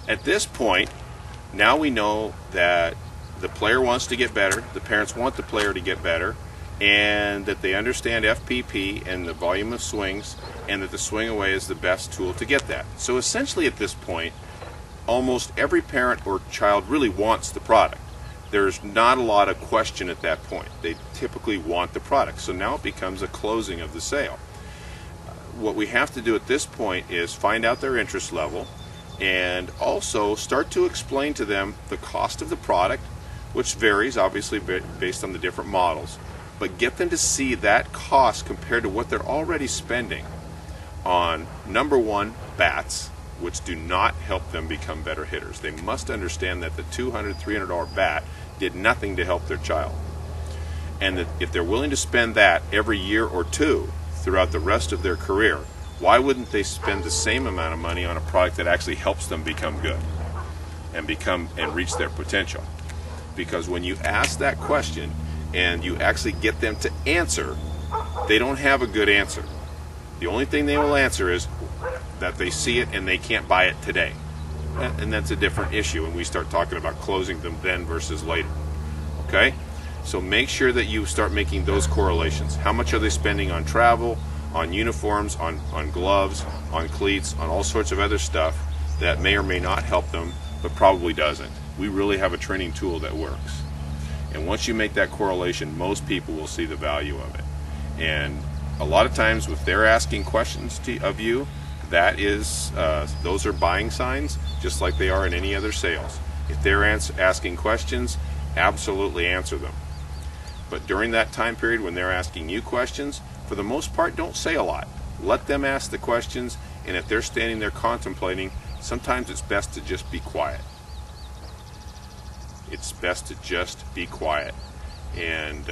At this point, now we know that the player wants to get better, the parents want the player to get better, and that they understand FPP and the volume of swings, and that the swing away is the best tool to get that. So essentially at this point, almost every parent or child really wants the product. There's not a lot of question at that point. They typically want the product. So now it becomes a closing of the sale. What we have to do at this point is find out their interest level and also start to explain to them the cost of the product, which varies obviously based on the different models, but get them to see that cost compared to what they're already spending on, number one, bats, which do not help them become better hitters. They must understand that the $200, $300 bat did nothing to help their child. And that if they're willing to spend that every year or two throughout the rest of their career, why wouldn't they spend the same amount of money on a product that actually helps them become good and reach their potential? Because when you ask that question and you actually get them to answer, they don't have a good answer. The only thing they will answer is that they see it and they can't buy it today. And that's a different issue when we start talking about closing them then versus later. Okay? So make sure that you start making those correlations. How much are they spending on travel, on uniforms, on gloves, on cleats, on all sorts of other stuff that may or may not help them, but probably doesn't. We really have a training tool that works. And once you make that correlation, most people will see the value of it. And a lot of times if they're asking questions of you, that is, those are buying signs, just like they are in any other sales. If they're asking questions, absolutely answer them. But during that time period when they're asking you questions, for the most part, don't say a lot. Let them ask the questions, and if they're standing there contemplating, sometimes it's best to just be quiet. It's best to just be quiet. And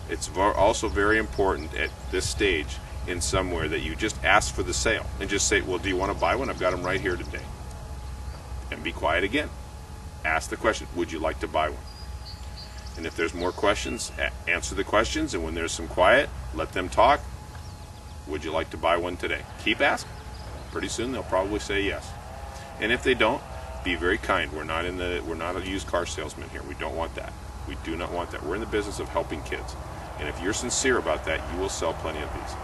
it's also very important at this stage in somewhere that you just ask for the sale and just say, well, do you want to buy one? I've got them right here today. And be quiet again. Ask the question, would you like to buy one? And if there's more questions, answer the questions, and when there's some quiet, let them talk. Would you like to buy one today? Keep asking. Pretty soon they'll probably say yes. And if they don't, be very kind. We're not a used car salesman here. We don't want that. We do not want that. We're in the business of helping kids. And if you're sincere about that, you will sell plenty of these.